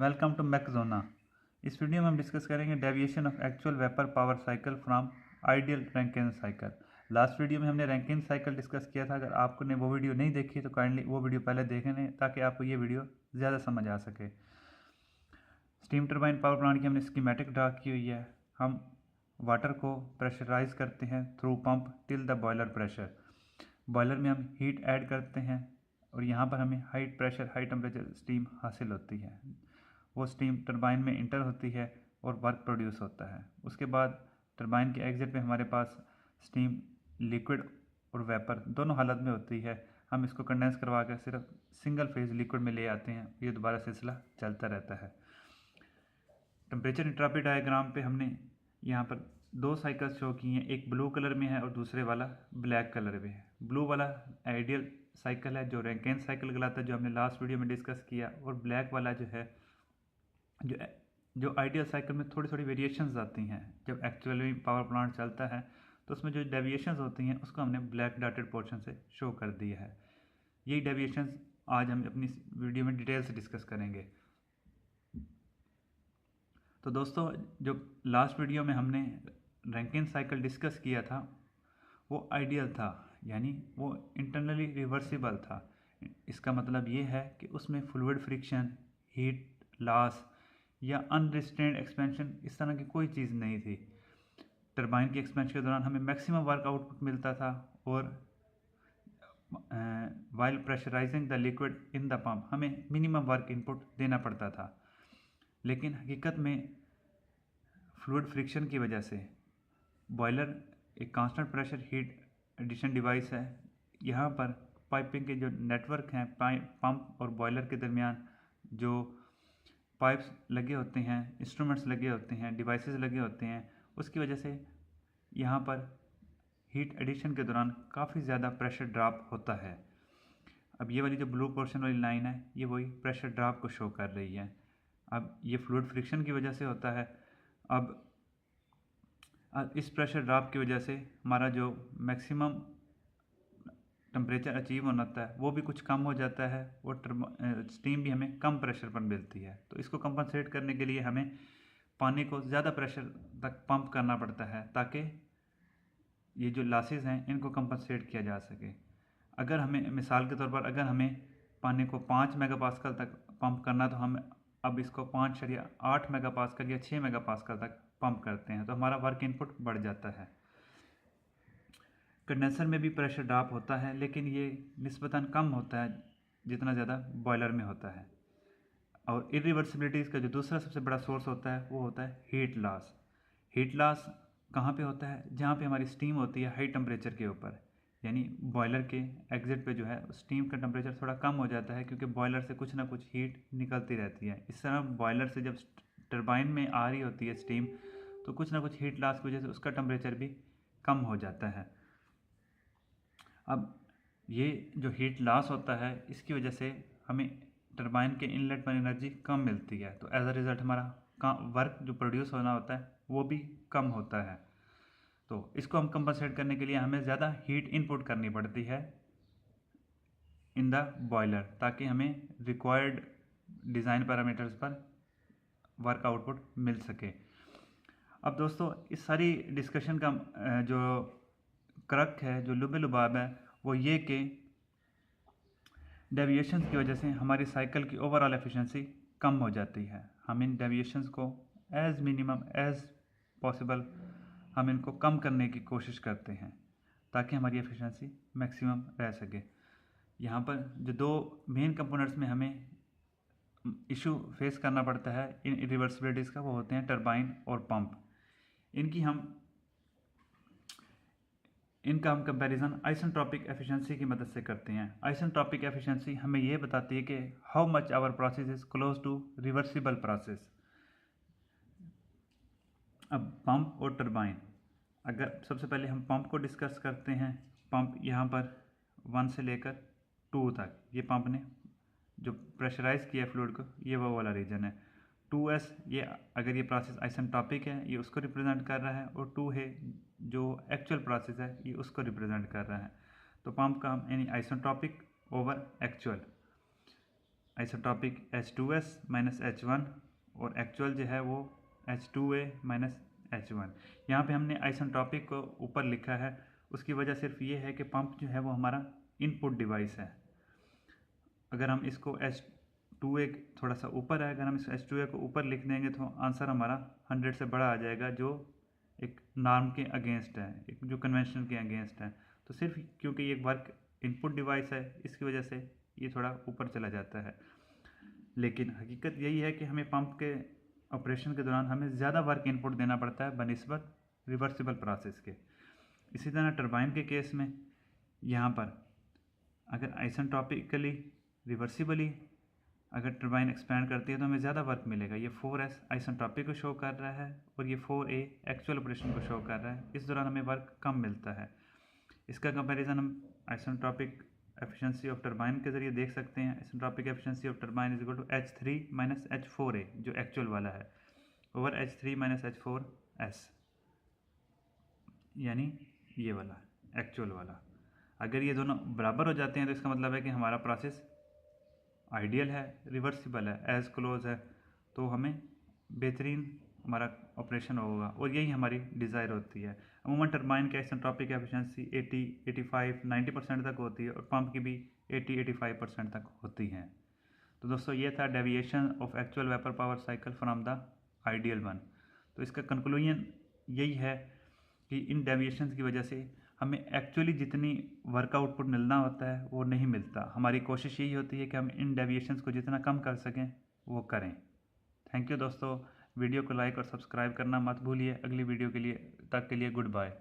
Welcome to मैकजोना। इस video में हम डिस्कस करेंगे deviation of actual vapour power cycle from ideal Rankine cycle. Last video में हमने रैंकिन साइकिल डिस्कस किया था। अगर आपने वो वीडियो नहीं देखी तो काइंडली वो वीडियो पहले देखें लें ताकि आपको ये वीडियो ज़्यादा समझ आ सके। स्टीम टरबाइन पावर प्लांट की हमने स्कीमेटिक ड्रा की हुई है। हम वाटर को प्रेशराइज करते हैं through pump till the boiler pressure. Boiler में हम हीट ऐड करते हैं और यहाँ पर हमें high pressure high temperature steam हासिल होती है। वो स्टीम टरबाइन में इंटर होती है और वर्क प्रोड्यूस होता है। उसके बाद टरबाइन के एग्जिट पे हमारे पास स्टीम लिक्विड और वेपर दोनों हालत में होती है। हम इसको कंडेंस करवा कर सिर्फ सिंगल फेज लिक्विड में ले आते हैं। ये दोबारा सिलसिला चलता रहता है। टेम्परेचर इंट्रॉपी डायग्राम पे हमने यहाँ पर दो साइकिल्स शो की हैं, एक ब्लू कलर में है और दूसरे वाला ब्लैक कलर में है। ब्लू वाला आइडियल साइकिल है जो रैंकिन साइकिल कहलाता है, जो हमने लास्ट वीडियो में डिस्कस किया, और ब्लैक वाला जो है जो जो आइडियल साइकिल में थोड़ी थोड़ी वेरिएशंस आती हैं। जब एक्चुअली पावर प्लांट चलता है तो उसमें जो डेविएशंस होती हैं उसको हमने ब्लैक डॉटेड पोर्शन से शो कर दिया है। यही डेविएशंस आज हम अपनी वीडियो में डिटेल से डिस्कस करेंगे। तो दोस्तों, जो लास्ट वीडियो में हमने रैंकिन साइकिल डिस्कस किया था वो आइडियल था, यानी वो इंटरनली रिवर्सिबल था। इसका मतलब ये है कि उसमें फ्लूइड फ्रिक्शन, हीट लॉस या अनरिस्ट्रेंड एक्सपेंशन इस तरह की कोई चीज़ नहीं थी। टरबाइन की एक्सपेंशन के दौरान हमें मैक्सिमम वर्क आउटपुट मिलता था और while pressurising the liquid in the pump हमें मिनिमम वर्क इनपुट देना पड़ता था। लेकिन हकीकत में फ्लूइड फ्रिक्शन की वजह से बॉयलर एक constant pressure heat addition device है। यहाँ पर पाइपिंग के जो नेटवर्क हैं, पंप और बॉयलर के दरमियान जो पाइप्स लगे होते हैं, इंस्ट्रूमेंट्स लगे होते हैं, डिवाइसेस लगे होते हैं, उसकी वजह से यहाँ पर हीट एडिशन के दौरान काफ़ी ज़्यादा प्रेशर ड्रॉप होता है। अब ये वाली जो ब्लू पोर्शन वाली लाइन है ये वही प्रेशर ड्रॉप को शो कर रही है। अब ये फ्लूइड फ्रिक्शन की वजह से होता है। अब इस प्रेशर ड्रॉप की वजह से हमारा जो मैक्सिमम टेम्परेचर अचीव होना होता है वो भी कुछ कम हो जाता है और स्टीम भी हमें कम प्रेशर पर मिलती है। तो इसको कंपनसेट करने के लिए हमें पानी को ज़्यादा प्रेशर तक पंप करना पड़ता है ताकि ये जो लॉसेस हैं इनको कंपनसेट किया जा सके। अगर हमें मिसाल के तौर पर अगर हमें पानी को 5 मेगापास्कल तक पंप करना तो हम अब इसको 5.8 मेगापास्कल या 6 मेगापास्कल तक पंप करते हैं तो हमारा वर्क इनपुट बढ़ जाता है। कंडेंसर में भी प्रेशर ड्रॉप होता है लेकिन ये निस्बतन कम होता है जितना ज़्यादा बॉयलर में होता है। और इरिवर्सिबिलिटीज़ का जो दूसरा सबसे बड़ा सोर्स होता है वो होता है हीट लॉस। हीट लॉस कहाँ पे होता है? जहाँ पे हमारी स्टीम होती है हाई टेम्परेचर के ऊपर, यानी बॉयलर के एग्जिट पे जो है स्टीम का टेम्परेचर थोड़ा कम हो जाता है क्योंकि बॉयलर से कुछ ना कुछ हीट निकलती रहती है। इस तरह बॉयलर से जब टरबाइन में आ रही होती है स्टीम तो कुछ ना कुछ हीट लॉस की वजह से उसका टेम्परेचर भी कम हो जाता है। अब ये जो हीट लॉस होता है इसकी वजह से हमें टरबाइन के इनलेट पर एनर्जी कम मिलती है, तो एज अ रिज़ल्ट हमारा वर्क जो प्रोड्यूस होना होता है वो भी कम होता है। तो इसको हम कंपनसेट करने के लिए हमें ज़्यादा हीट इनपुट करनी पड़ती है इन द बॉयलर ताकि हमें रिक्वायर्ड डिज़ाइन पैरामीटर्स पर वर्क आउटपुट मिल सके। अब दोस्तों, इस सारी डिस्कशन का जो क्रक है, जो लुबे लुबाब है, वो ये कि डेविएशंस की वजह से हमारी साइकिल की ओवरऑल एफिशिएंसी कम हो जाती है। हम इन डेविएशंस को एज मिनिमम एज पॉसिबल हम इनको कम करने की कोशिश करते हैं ताकि हमारी एफिशिएंसी मैक्सिमम रह सके। यहाँ पर जो दो मेन कंपोनेंट्स में हमें इशू फेस करना पड़ता है इन रिवर्सिबिलिटीज़ का, वो होते हैं टरबाइन और पंप। इनका हम कंपैरिजन आइसेंट्रोपिक एफिशिएंसी की मदद से करते हैं। आइसेंट्रोपिक एफिशिएंसी हमें यह बताती है कि how much our process is close to reversible process. अब पंप और टरबाइन, अगर सबसे पहले हम पंप को डिस्कस करते हैं। पंप यहाँ पर 1 से लेकर 2 तक, ये पंप ने जो प्रेशराइज किया फ्लूइड को, ये वो वाला रीजन है। 2s ये अगर ये प्रोसेस आइसेंट्रोपिक है ये उसको रिप्रेजेंट कर रहा है, और 2 है जो एक्चुअल प्रोसेस है ये उसको रिप्रेजेंट कर रहा है। तो पंप का हम यानी isentropic over actual. Isotropic H2S minus H1 और एक्चुअल जो है वो H2A माइनस H1। यहाँ पे हमने आइसोट्रॉपिक को ऊपर लिखा है, उसकी वजह सिर्फ ये है कि पंप जो है वो हमारा इनपुट डिवाइस है। अगर हम इसको H2A थोड़ा सा ऊपर है, अगर हम इस H2A को ऊपर लिख देंगे तो आंसर हमारा 100 से बड़ा आ जाएगा, जो एक नॉर्म के अगेंस्ट है, एक जो कन्वेंशन के अगेंस्ट है। तो सिर्फ क्योंकि ये वर्क इनपुट डिवाइस है, इसकी वजह से ये थोड़ा ऊपर चला जाता है। लेकिन हकीकत यही है कि हमें पंप के ऑपरेशन के दौरान हमें ज़्यादा वर्क इनपुट देना पड़ता है बनिस्बत रिवर्सिबल प्रोसेस के। इसी तरह टरबाइन के केस में यहाँ पर अगर आइसेंट्रोपिकली रिवर्सिबली अगर टरबाइन एक्सपैंड करती है तो हमें ज़्यादा वर्क मिलेगा। ये 4S आइसेंट्रोपिक को शो कर रहा है और ये 4A एक्चुअल ऑपरेशन को शो कर रहा है। इस दौरान हमें वर्क कम मिलता है। इसका कंपैरिजन हम आइसेंट्रोपिक एफिशिएंसी ऑफ टरबाइन के ज़रिए देख सकते हैं। Isentropic efficiency of turbine is equal to H3 minus H4A जो एक्चुअल वाला है ओवर H3 माइनस H4S, यानी ये वाला एक्चुअल वाला। अगर ये दोनों बराबर हो जाते हैं तो इसका मतलब है कि हमारा प्रोसेस आइडियल है, रिवर्सिबल है, एज क्लोज है, तो हमें बेहतरीन हमारा ऑपरेशन होगा और यही हमारी डिज़ायर होती है। अमूमन टरबाइन के आइसेंट्रोपिक एफिशिएंसी 80, 85, 90% तक होती है और पंप की भी 80, 85% तक होती हैं। तो दोस्तों ये था deviation of actual vapour power cycle from the ideal one. तो इसका कंक्लूजन यही है कि इन डेविएशन की वजह से हमें एक्चुअली जितनी वर्क आउटपुट मिलना होता है वो नहीं मिलता। हमारी कोशिश यही होती है कि हम इन डेविएशंस को जितना कम कर सकें वो करें। थैंक यू दोस्तों, वीडियो को लाइक और सब्सक्राइब करना मत भूलिए। अगली वीडियो के लिए गुड बाय।